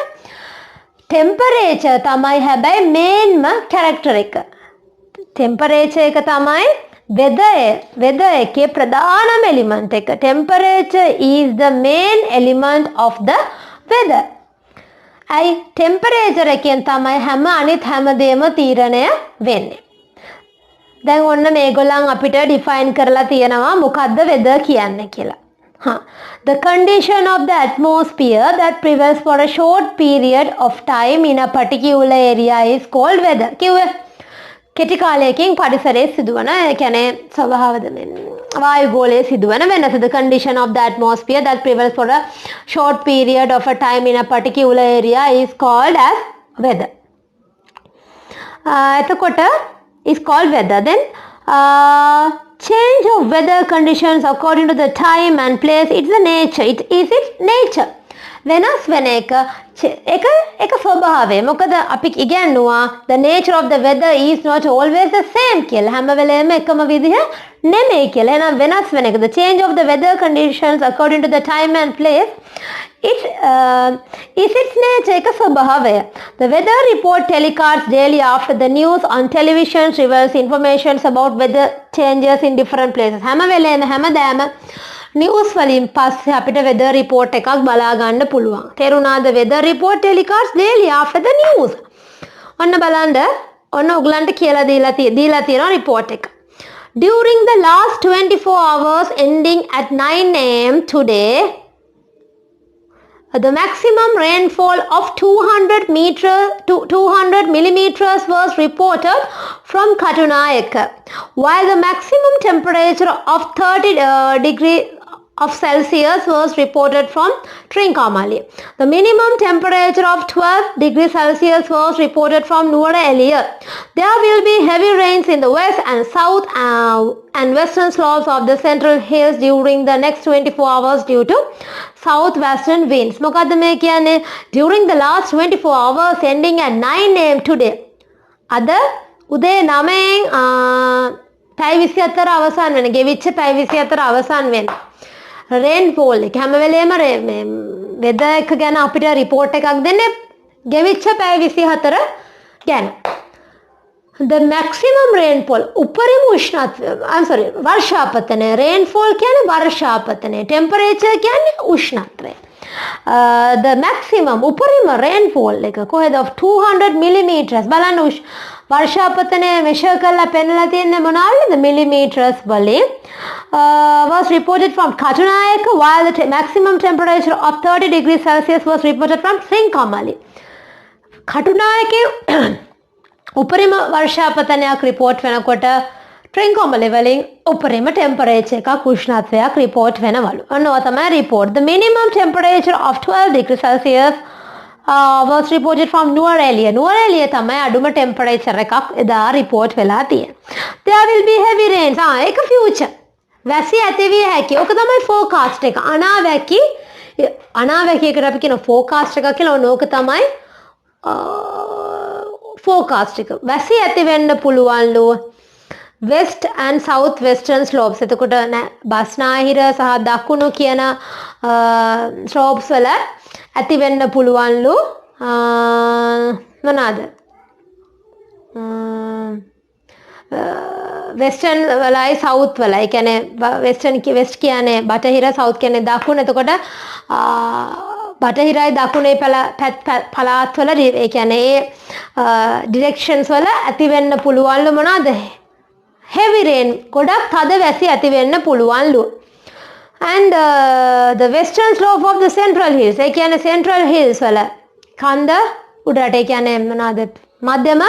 temperature තමයි හැබැයි මේන්ම character එක. temperature එක තමයි weather එකේ ප්‍රධානම element එක. temperature is the main element of the weather. ඇයි temperature එකෙන් තමයි හැම අනිත් හැමදේම තීරණය වෙන්නේ. දැන් ඔන්න මේගොල්ලන් අපිට define කරලා තියෙනවා මොකද්ද weather කියන්නේ කියලා. The condition of the atmosphere that prevails for a short period of time in a particular area is called weather. කිව්වේ කෙටි කාලයකින් පරිසරයේ සිදුවන ඒ කියන්නේ ස්වභාවද වායුගෝලයේ සිදුවන වෙනස. The condition of the atmosphere that prevails for a short period of a time in a particular area is called as weather. එතකොට is called weather. Then change of weather conditions according to the time and place, it's the nature. It is its nature. වෙනස් වෙන එක ස්වභාවය. මොකද අපි ඉගෙනුවා the nature of the weather is not always the same කියලා. හැම වෙලේම එකම විදිහ නෙමෙයි කියලා. එහෙනම් වෙනස් වෙන එක. The change of the weather conditions according to the time and place, it is its nature. එක ස්වභාවය. The weather report telecasts daily after the news on television reveals information about weather changes in different places. හැම වෙලේම හැමදාම නිවුස් වලින් පස්සේ අපිට weather report එකක් බලා ගන්න පුළුවන්. තේරුණාද? weather report telecasts daily after the news. ඔන්න බලන්න ඔන්න ඔයගලන්ට කියලා දීලා තියෙනවා report එක. During the last 24 hours ending at 9 am today, the maximum rainfall of 200 millimeters was reported from Katunayaka, while the maximum temperature of 30 degrees of Celsius was reported from Trincomalee. The minimum temperature of 12 degrees Celsius was reported from Nuwara Eliya. There will be heavy rains in the west and south and western slopes of the central hills during the next 24 hours due to southwestern winds. මොකද්ද මේ කියන්නේ? During the last 24 hours ending at 9 am today. අද උදේ 9න් පැය 24 අවසන් වෙන. ගෙවිච්ච පැය 24 අවසන් වෙන. රේන්ෆෝල් එක හැම වෙලේම වෙදර් එක ගැන අපිට report එකක් දෙන්නේ ගෙවිච්ච පැය 24 ගැන. The maximum rainfall උපරිම උෂ්ණත්වය වර්ෂාපතනය. rainfall කියන්නේ වර්ෂාපතනය. temperature කියන්නේ උෂ්ණත්වය. The maximum උපරිම rainfall එක කොහෙද? of 200 millimeters. බලන්න වර්ෂාපතනය measure කරලා පෙන්නලා තියෙන්නේ මොනවාද? millimeters වලින්. was reported from Katunayake, while the maximum temperature of 30 degrees Celsius was reported from Trincomalee. Katunayake උපරිම වර්ෂාපතනයක් රිපෝට් වෙනකොට Trincomalee වලින් උපරිම ටෙම්පරේචර් එකක් උෂ්ණත්වයක් රිපෝට් වෙනවලු. අන්නව තමයි report. The minimum temperature of 12 degrees Celsius was reported from Nuwara Eliya තමයි අඩුම ටෙම්පරේචර් එකක් එදා රිපෝට් වෙලා තියෙන්නේ. There will be heavy rains. ඒක future. වැසි ඇතිවිය හැකි. ඔක තමයි forecast එක. අනාවැකියකට අපි කියන forecast එකක් කියලා. ඕක තමයි forecast එක. වැසි ඇති වෙන්න පුළුවන්ලු west and south western slopes. එතකොට බස්නාහිර සහ දකුණු කියන slopes වල ඇති වෙන්න පුළුවන්ලු මොනවාද? western වලයි south වලයි. ඒ කියන්නේ west කියන්නේ බටහිර, south කියන්නේ දකුණ. එතකොට බටහිරයි දකුණේ පළාත්වල ඒ කියන්නේ ඒ directions වල ඇති වෙන්න පුළුවන්ලු මොනවාද? heavy rain. ගොඩක් තද වැසි ඇති වෙන්න පුළුවන්ලු. And the western slope of the central hills. ඒ කියන්නේ central hills වල කන්ද උඩට ඒ කියන්නේ මොනවාද? මධ්‍යම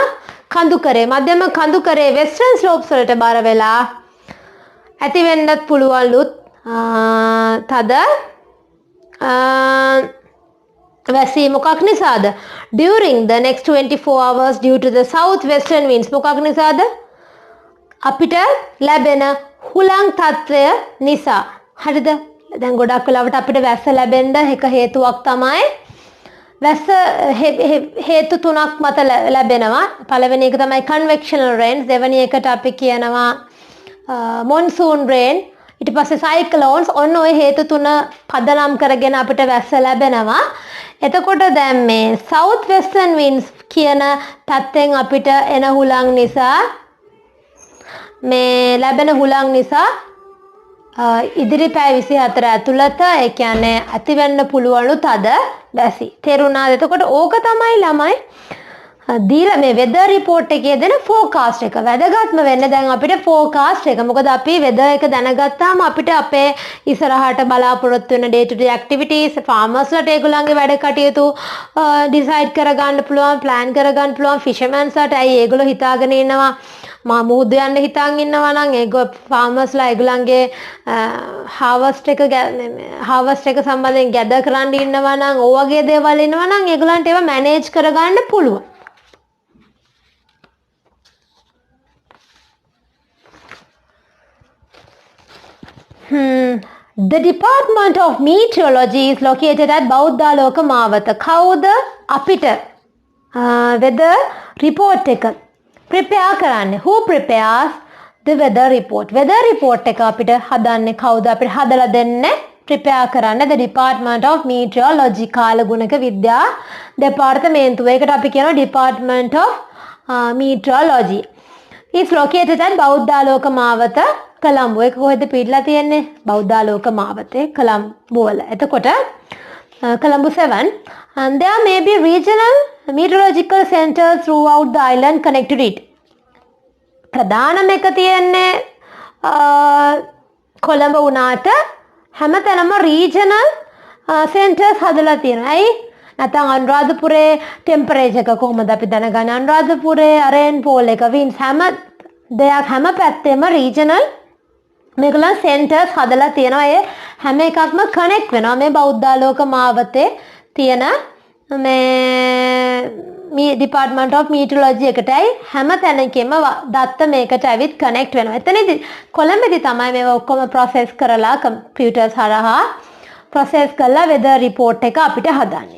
කඳුකරේ western slopes වලට බර වෙලා ඇති වෙන්නත් පුළුවන්ලු තද වැසි. මොකක් නිසාද? During the next 24 hours due to the southwestern winds. මොකක් නිසාද? අපිට ලැබෙන හුලං තත්ත්වය නිසා. හරිද? දැන් ගොඩක් වෙලාවට අපිට වැස්ස ලැබෙන්න එක හේතුවක් තමයි වැස්ස හේතු තුනක් මත ලැබෙනවා. පළවෙනි එක තමයි convectional rains. දෙවෙනි එකට අපි කියනවා monsoon rain. ඊට පස්සේ cyclones. ඔන්න ඔය හේතු තුන පදනම් කරගෙන අපිට වැස්ස ලැබෙනවා. එතකොට දැන් මේ south western winds කියන පැත්තෙන් අපිට එන හුලං නිසා මේ ලැබෙන හුලං නිසා ඉදිරි පැය 24 ඇතුළත ඒ කියන්නේ ඇති වෙන්න පුළුවන්ලු තද වැසි. තේරුණාද? එතකොට ඕක තමයි ළමයි දීලා මේ weather report එකේ දෙන forecast එක. වැදගත්ම වෙන්නේ දැන් අපිට forecast එක. මොකද අපි weather එක දැනගත්තාම අපිට අපේ ඉස්සරහට බලාපොරොත්තු වෙන day to day activities, farmers ලට ඒගොල්ලන්ගේ වැඩ කටයුතු decide කරගන්න පුළුවන්, plan කරගන්න පුළුවන්. fishermans ලට ඇයි ඒගොල්ලෝ හිතාගෙන ඉන්නවා මුහුදු යන්න හිතාන් ඉන්නවා නම් farmers ලා ඒගොල්ලන්ගේ harvest එක සම්බන්ධයෙන් gather කරන්න ඉන්නවා නම් ඕ වගේ දේවල් ඉන්නවා නම් ඒගොල්ලන්ට ඒවා manage කරගන්න පුළුවන්. The Department of Meteorology is located at බෞද්ධාලෝක මාවත. කවුද අපිට weather report එක prepare කරන්නේ? Who prepares the weather report? Weather report එක අපිට හදන්නේ කවුද? අපිට හදලා දෙන්නේ prepare කරන්නේ the Department of Meteorology. කාලගුණක විද්‍යා දෙපාර්තමේන්තුව. ඒකට අපි කියනවා Department of Meteorology. Is located at බෞද්ධාලෝක මාවත, කොළඹ. ඒක කොහෙද පිටලා තියෙන්නේ? බෞද්ධාලෝක මාවතේ කොළඹ වල. එතකොට Colombo 7 and there may be regional meteorological centers throughout the island connected it. ප්‍රධානම එක තියෙන්නේ කොළඹ වුණාට හැමතැනම regional centers හදලා තියෙනවා. ඇයි? නැත්නම් අනුරාධපුරේ ටෙම්පරේචර් එක කොහොමද අපි දැනගන්නේ? අනුරාධපුරේ රේන්ෆෝල් එක winds හැම පැත්තෙම regional මේගොල්ලන් centers හදලා තියෙනවා. ඒ හැම එකක්ම connect වෙනවා මේ බෞද්ධාලෝක මාවතේ තියෙන මේ Department of Meteorology එකටයි හැම තැනකම දත්ත මේකට ඇවිත් connect වෙනවා. එතනදී කොළඹදී තමයි මේවා ඔක්කොම process කරලා computers හරහා process කරලා weather report එක අපිට හදන්නේ.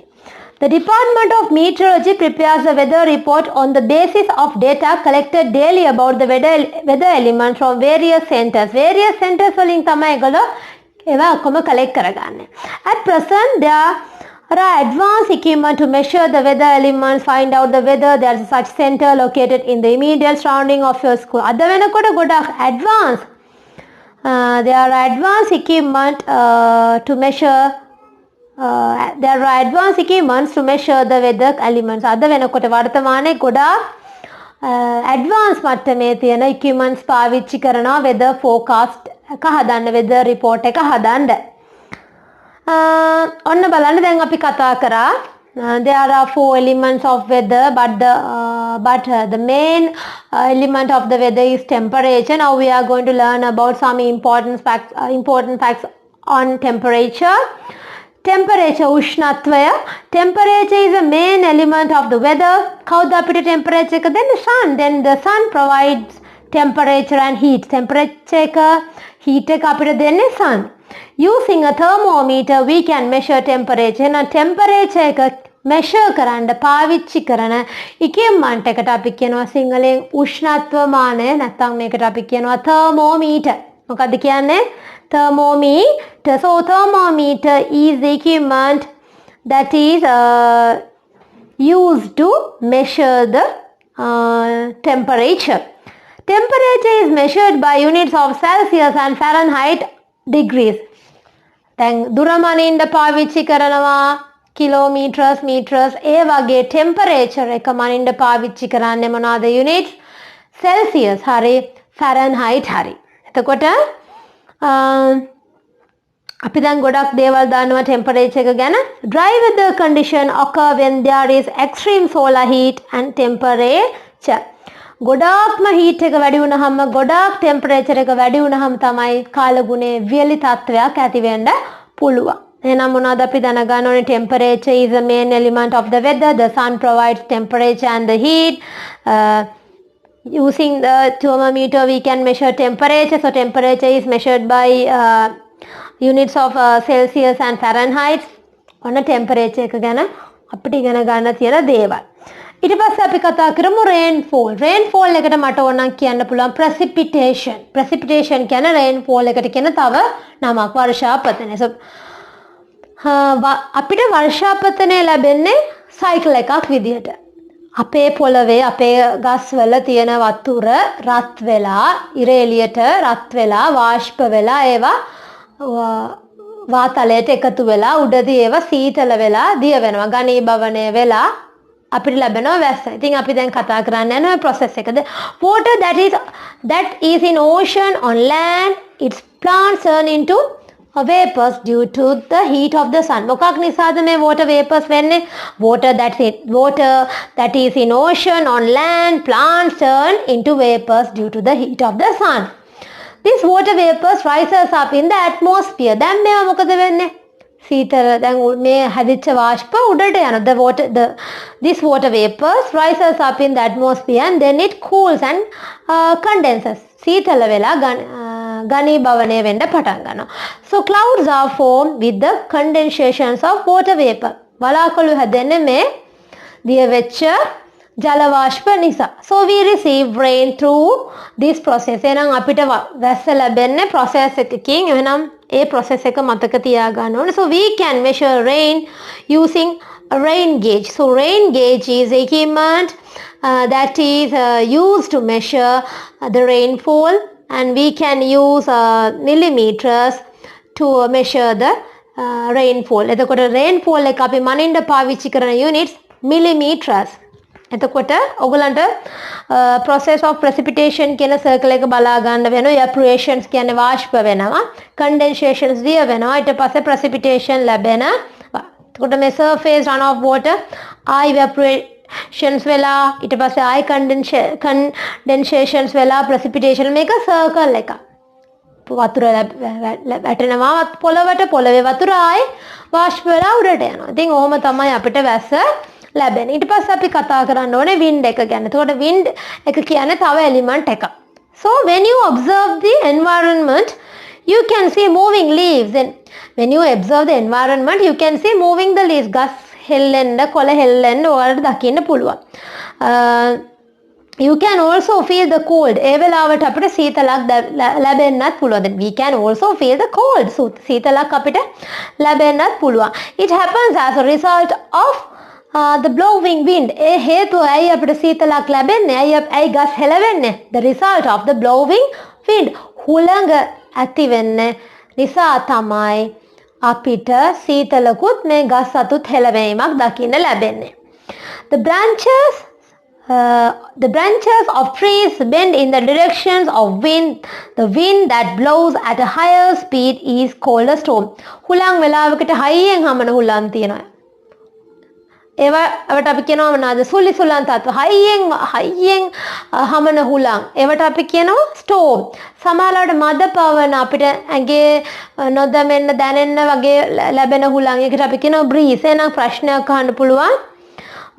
The Department of Meteorology prepares a weather report on the basis of data collected daily about the weather elements from various centers. Various centers වලින් තමයි ඒගොල්ලෝ ඒවා ඔක්කොම collect කරගන්නේ. At present there are advanced equipment to measure the weather elements, find out the weather. There is such center located in the immediate surrounding of your school. අද වෙනකොට ගොඩක් advanced there are advanced equipment to measure there are advanced equipments to measure the weather elements. අද වෙනකොට වර්තමානයේ ගොඩාක් advanced මට්ටමේ තියෙන equipments පාවිච්චි කරනවා weather forecast එක හදන්න, weather report එක හදන්න. ඔන්න බලන්න දැන් අපි කතා කරා there are 4 elements of weather, but the main element of the weather is temperature. Now we are going to learn about some important facts on temperature. Temperature, ushnatwaya. Temperature is the main element of the weather. Kawda apita temperature එක දෙන්නේ? Sun. Then the sun provides temperature and heat. Temperature එක heat එක අපිට දෙන්නේ sun. Using a thermometer we can measure temperature. Now temperature එක measure කරන්න පාවිච්චි කරන equipment එකට අපි කියනවා සිංහලෙන් උෂ්ණත්වමානය, නැත්නම් මේකට අපි කියනවා thermometer. මොකද්ද කියන්නේ? Thermometer. So thermometer is the equipment that is used to measure the temperature. Temperature is measured by units of Celsius and Fahrenheit degrees. දැන් දුරමනින්ද පාවිච්චි කරනවා kilometers, meters. ඒ වගේ temperature එක මනින්ද පාවිච්චි කරන්නේ මොනවාද? units Celsius හරි Fahrenheit හරි. එතකොට අපි දැන් ගොඩක් දේවල් දානවා temperature එක ගැන. Dry weather condition occur when there is extreme solar heat and temperature. ගොඩාක්ම heat එක වැඩි වුණාම, ගොඩාක් temperature එක වැඩි වුණාම තමයි කාලගුණේ වියලි තත්වයක් ඇති වෙන්න පුළුවන්. එහෙනම් මොනවද අපි දැනගන්න ඕනේ? Temperature is the main element of the weather. The sun provides temperature and the heat. Using the thermometer we can measure temperature. So temperature is measured by units of Celsius and Fahrenheit. ඔන්න temperature එක ගැන අපිට ඉගෙන ගන්න තියෙන දේවල්. ඊට පස්සේ අපි කතා කරමු rainfall. Rainfall එකට මට ඕනනම් කියන්න පුළුවන් precipitation. Precipitation කියන්නේ rainfall එකට කියන තව නමක්, වර්ෂාපතනය. So අපිට වර්ෂාපතනය ලැබෙන්නේ cycle එකක් විදිහට. අපේ පොළවේ, අපේ ගස්වල තියෙන වතුර රත් වෙලා, ඉර එළියට රත් වෙලා, වාෂ්ප වෙලා, ඒවා වාතලයට එකතු වෙලා, උඩදී ඒවා සීතල වෙලා දිය වෙනවා, ඝනීභවනය වෙලා අපිට ලැබෙනවා වැස්ස. ඉතින් අපි දැන් කතා කරන්න යන process එකද water that is in ocean on land, its plants turn into vapors due to the heat of the sun. මොකක් නිසාද මේ water vapors වෙන්නේ? water that is in ocean on land, plants turn into vapors due to the heat of the sun. This water vapors rises up in the atmosphere. දැන් මේවා මොකද වෙන්නේ? සීතල දැන් මේ හැදිච්ච වාෂ්ප උඩට යනවා. This water vapors rises up in the atmosphere and then it cools and condenses. සීතල වෙලා ඝනීභවනය වෙන්න පටන් ගන්නවා. So clouds are formed with the condensations of water vapor. වලාකුළු හැදෙන්නේ මේ දිය වෙච්ච ජල වාෂ්ප නිසා. So we receive rain through this process. එහෙනම් අපිට වැස්ස ලැබෙන්නේ process එකකින්. එහෙනම් ඒ process එක මතක තියාගන්න ඕනේ. So we can measure rain using a rain gauge. So rain gauge is equipment that is used to measure the rainfall, and we can use millimeters to measure the rainfall. එතකොට rainfall එක අපි මනින්න පාවිච්චි කරන units millimeters. එතකොට ඔයගලන්ට process of precipitation කියන circle එක බලා ගන්න වෙනවා. evaporations කියන්නේ වාෂ්ප වෙනවා, condensations දිය වෙනවා, ඊට පස්සේ precipitation ලැබෙනවා. එතකොට මේ surface runoff water evaporations වෙලා, ඊට පස්සේ condensations වෙලා precipitation, මේක circle එකක්. වතුර වැටෙනවා පොළවට, පොළවේ වතුර ආයි වාෂ්ප වෙලා උඩට යනවා. ඉතින් ඔහොම තමයි අපිට වැස්ස ලැබෙන්නේ. ඊට පස්සේ අපි කතා කරන්න ඕනේ wind එක ගැන. එතකොට wind එක කියන්නේ තව element එකක්. So when you observe the environment, you can see moving leaves. And when you observe the environment, you can see moving the leaves. ගස් හෙල්ලෙන්න, කොළ හෙල්ලෙන්න ඔයාලට දකින්න පුළුවන්. You can also feel the cold. ඒ වෙලාවට අපිට සීතලක් ලැබෙන්නත් පුළුවන්. Then we can also feel the cold. So සීතලක් අපිට ලැබෙන්නත් පුළුවන්. It happens as a result of the blowing wind. ඒ හේතුව ඇයි අපිට සීතලක් ලැබෙන්නේ? ඇයි ගස් හෙලවෙන්නේ? The result of the blowing wind. හුළඟ ඇති වෙන්නේ නිසා තමයි අපිට සීතලකුත් මේ ගස් අතුත් හෙලවීමක් දකින්න ලැබෙන්නේ. The branches the branches of trees bend in the directions of wind. The wind that blows at a higher speed is called a storm. හුලං වෙලාවකට හයියෙන් හමන හුලං තියෙනවා. ඒවට අපි කියනවා මොනවාද? සුලි සුලං තත්ත්ව. හයියෙන් හමන හුලං. ඒවට අපි කියනවා storm. සමහරවිට මද පවන අපිට ඇඟේ නොදැමෙන්න දැනෙන්න වගේ ලැබෙන හුලං. ඒකට අපි කියනවා breeze. එහෙනම් ප්‍රශ්නයක් අහන්න පුළුවන්.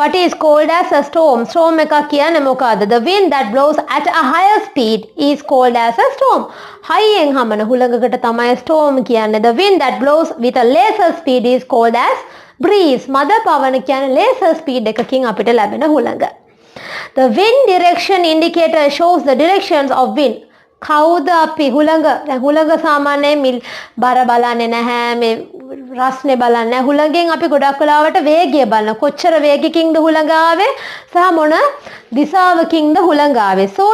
What is called as a storm? Storm එකක් කියන්නේ මොකද්ද? The wind that blows at a higher speed is called as a storm. හයියෙන් හමන හුලඟකට තමයි storm කියන්නේ. The wind that blows with a lesser speed is called as breeze. මද පවන කියන්නේ lesser speed එකකින් අපිට ලැබෙන හුලඟ. The wind direction indicator shows the directions of wind. කවුද අපි හුලඟ සාමාන්‍යයෙන් බර බලන්නේ නැහැ, මේ රස්නේ බලන්නේ. හුලඟෙන් අපි ගොඩක් වෙලාවට වේගය බලන. කොච්චර වේගකින්ද හුලඟ ආවේ සහ මොන දිශාවකින්ද හුලඟ ආවේ. So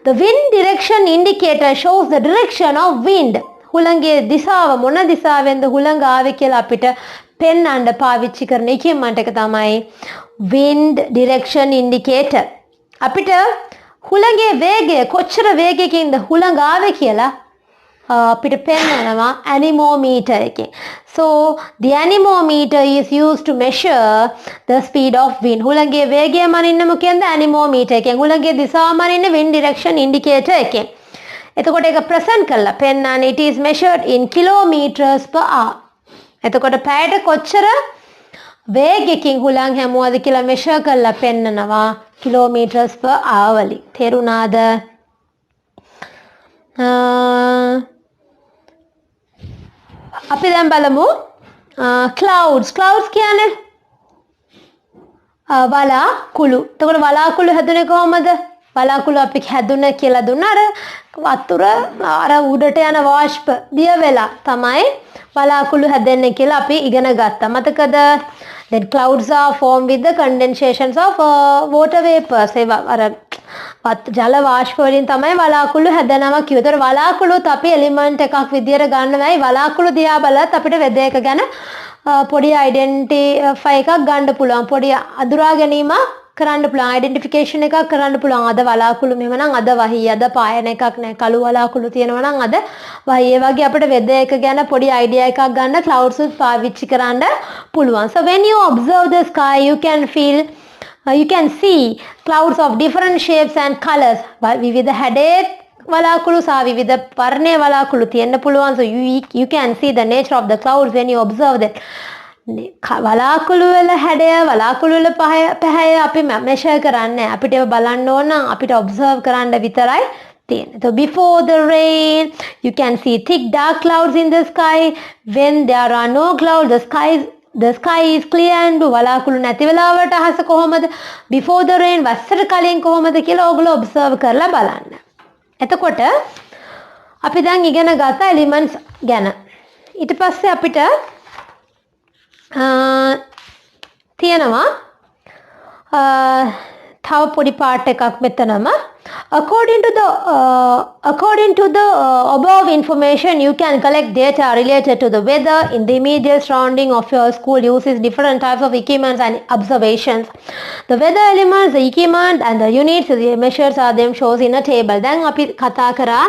the wind direction indicator shows the direction of wind. හුලඟේ දිශාව මොන දිශාවෙන්ද හුලඟ ආවේ කියලා අපිට පෙන්වන්න පාවිච්චි කරන equipment එක තමයි wind direction indicator. අපිට හුලඟේ වේගය කොච්චර වේගයකින්ද හුලඟ ආවේ කියලා අපිට පෙන්වනවා anemometer එකෙන්. So the anemometer is used to measure the speed of wind. හුලඟේ වේගය මනින්න මොකෙන්ද? anemometer එකෙන්. හුලඟේ දිශාව මනින්න wind direction indicator එකෙන්. එතකොට ඒක ප්‍රසන්ට් කරලා පෙන්වන්නේ it is measured in kilometers per hour. එතකොට පැයට කොච්චර වේගයකින් හුලං හැමුවද කියලා මෙෂර් කරලා පෙන්නනවා කිලෝමීටර්ස් per hour වලින්. තේරුණාද? අපි දැන් බලමු clouds. Clouds කියන්නේ වලාකුළු. එතකොට වලාකුළු හැදුනේ කොහොමද? වලාකුළු අපි හැදුනේ කියලා දුන්නා වතුර අර උඩට යන වාෂ්ප දිය වෙලා තමයි වලාකුළු හැදෙන්නේ කියලා අපි ඉගෙන ගත්තා. මතකද? Then clouds are formed with the condensations of water vapors. ඒවා අර ජල වාෂ්ප වලින් තමයි වලාකුළු හැදෙනවා කිව්වේ. ඒතර වලාකුළුත් අපි එලිමන්ට් එකක් විදියට ගන්නවයි. වලාකුළු දිහා බලත් අපිට වෙද එක ගැන පොඩි අයිඩෙන්ටිෆයි එකක් ගන්න පුළුවන්. පොඩි අඳුරා ගැනීමක් කරන්න පුළුවන්. අයිඩෙන්ටිෆිකේෂන් එකක් කරන්න පුළුවන්. අද වලාකුළු මෙහෙම නම් අද වහී, අද පායන එකක් නැහැ. කළු වලාකුළු තියෙනවා නම් අද වහී. ඒ වගේ අපිට වෙද එක ගැන පොඩි අයිඩියා එකක් ගන්න clouds උත් පාවිච්චි කරන්න පුළුවන්. So when you observe the sky you can see clouds of different shapes and colors. විවිධ හැඩේ වලාකුළු සහ විවිධ වර්ණයේ වලාකුළු තියෙන්න පුළුවන්. So you can see the nature of the clouds when you observe them. වලාකුළු වල හැඩය, වලාකුළු වල පැහැය අපි මෙෂර් කරන්නේ. අපිට ඒව බලන්න ඕන නම් අපිට ඔබ්සර්ව් කරන්න විතරයි තියෙන්නේ. So before the rain you can see thick dark clouds in the sky. When there are no clouds the sky is clear and වලාකුළු නැති වෙලාවට අහස කොහොමද? Before the rain වස්සර කලින් කොහොමද කියලා ඕගොල්ලෝ ඔබ්සර්ව් කරලා බලන්න. එතකොට අපි දැන් ඉගෙන ගත්ත එලිමන්ට්ස් ගැන. ඊට පස්සේ අපිට තියෙනවා තව පොඩි පාර්ට් එකක් මෙතනම. According to the above information you can collect data related to the weather in the immediate surrounding of your school. Uses different types of equipment and observations. The weather elements, the equipment and the units, the measures are them shows in a table. Then අපි කතා කරා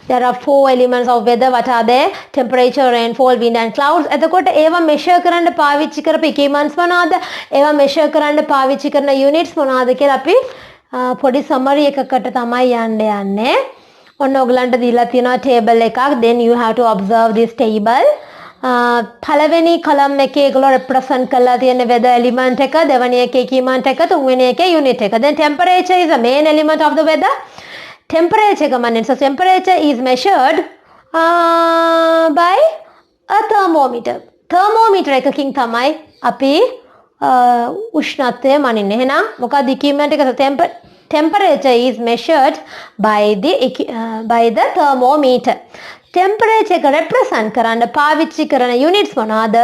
there are 4 elements of weather. What are they? Temperature, rainfall, wind and clouds. එතකොට ඒවා measure කරන්න පාවිච්චි කරපු equipments මොනවාද? ඒවා measure කරන්න පාවිච්චි කරන units මොනවාද කියලා අපි පොඩි සමරි එකකට තමයි යන්නේ. ඔන්න ඔයගලන්ට දීලා තියෙනවා table එකක්. Then you have to observe this table. පළවෙනි column එකේ ඒගොල්ලෝ represent කරලා තියෙන weather element එක, දෙවෙනි එකේ equipment එක, තුන්වෙනි එකේ unit එක. Then temperature is the main element of the weather. Temperature එක මන්නේ. So temperature is measured by a thermometer. Thermometer එකකින් තමයි අපි උෂ්ණත්වය මනින්නේ. එහෙනම් මොකක්ද equipment එක? Temperature is measured by the thermometer. Temperature එක represent කරන්න පාවිච්චි කරන units මොනවාද?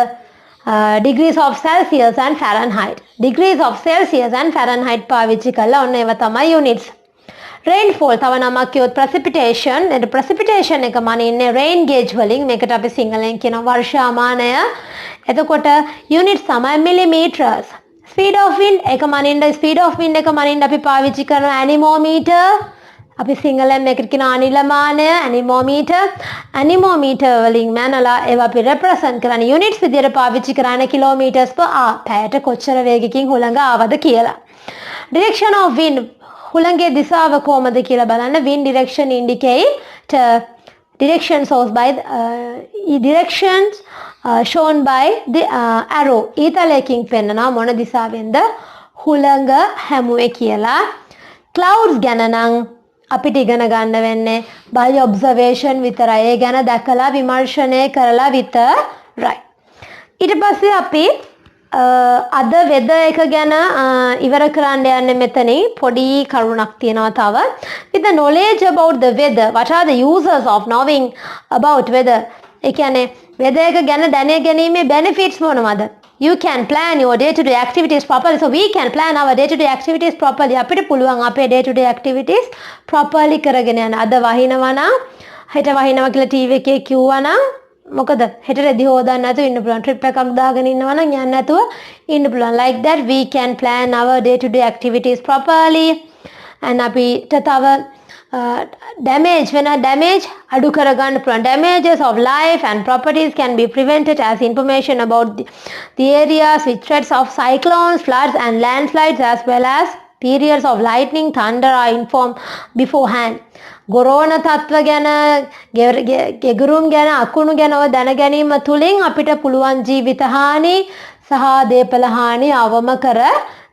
Degrees of Celsius and Fahrenheit. Degrees of Celsius and Fahrenheit පාවිච්චි කළා. ඔන්න ඒවා තමයි units. Rainfall තව නමක් කියොත් precipitation. precipitation එක මනින්නේ rain gauge වලින්. මේකට අපි සිංහලෙන් කියන වර්ෂාමානය. එතකොට units තමයි millimeters. speed of wind එක මනින්න speed of wind එක මනින්න අපි පාවිච්චි කරන anemometer අපි සිංහලෙන් මේකට කියන අනිලමානය anemometer වලින් මැනලා ඒවා අපි represent කරන්නේ units විදියට පාවිච්චි කරන්නේ kilometers per hour පැයට කොච්චර වේගකින් හුළඟ ආවද කියලා. direction of wind හුළඟේ දිශාව කොහමද කියලා බලන්න. wind direction indicate direction source by directions shown by the arrow ඊතලයකින් පෙන්නනවා මොන දිශාවෙන්ද හුළඟ හැමුවේ කියලා. clouds ගැන නම් අපිට ඉගෙන ගන්න වෙන්නේ by observation විතරයි. ඒ ගැන දැකලා විමර්ශනය කරලා විතරයි. ඊට පස්සේ අපි අද weather එක ගැන ඉවර කරන්න යන්නේ මෙතනින්. පොඩි කරුණක් තියෙනවා තව. with the knowledge about the weather, what are the uses of knowing about weather? ඒ කියන්නේ weather එක ගැන දැන ගැනීමේ benefits මොනවද? You can plan your day-to-day activities properly. So we can plan our day-to-day activities properly. අපිට පුළුවන් අපේ day-to-day activities properly කරගෙන යන්න. අද වහිනවා නම් හෙට වහිනවා කියලා TV එකේ කිව්වා නම් මොකද හෙට රෙදි හොදන්න නැතුව ඉන්න පුළුවන්. trip එකක් දාගෙන ඉන්නවා නම් යන්න නැතුව ඉන්න පුළුවන්. like that we can plan our day-to-day activities properly. and අපිට තව damage when a damage adu karaganna pulan. Damages of life and properties can be prevented as information about the areas with threats of cyclones, floods and landslides as well as periods of lightning thunder are informed beforehand. ගොරෝණ තත්ත්ව ගැන ගෙගුරුම් ගැන අකුණු ගැනව දැන ගැනීම තුලින් අපිට පුළුවන් ජීවිත හානි සහ දේපල හානි අවම කර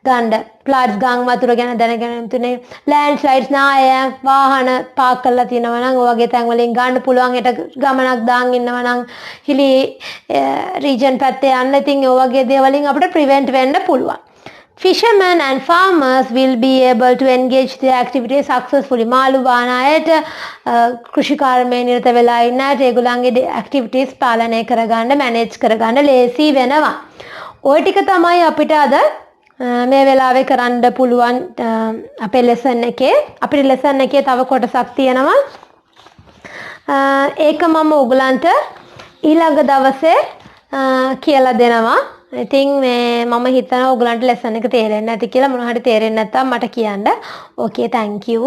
ගන්න. floods ගං වතුර ගැන දැන ගැනීම තුනේ landslides නාය වාහන පාක් කරලා තියෙනවා නම් ඔය වගේ තැන් වලින් ගන්න පුළුවන්. හෙට ගමනක් දාන් ඉන්නවා නම් හිලි region පැත්තේ යන්න. ඉතින් ඔය වගේ දේවලින් අපිට prevent වෙන්න පුළුවන්. Fishermen and farmers will be able to engage their activities successfully. මාළු බාන අයට කෘෂිකාර්මයේ නිරත වෙලා ඉන්න අයට ඒගොල්ලන්ගේ activities පාලනය කරගන්න manage කරගන්න ලේසි වෙනවා. ওই ටික තමයි අපිට අද මේ වෙලාවේ කරන්න පුළුවන් අපේ lesson එකේ. අපේ lesson එකේ තව කොටසක් තියෙනවා. ඒක මම ඔයගලන්ට ඊළඟ දවසේ කියලා දෙනවා. ඉතින් මේ මම හිතනවා ඔයගලන්ට lesson එක තේරෙන්නේ නැති කියලා. මොනවා හරි තේරෙන්නේ නැත්නම් මට කියන්න. Okay, thank you.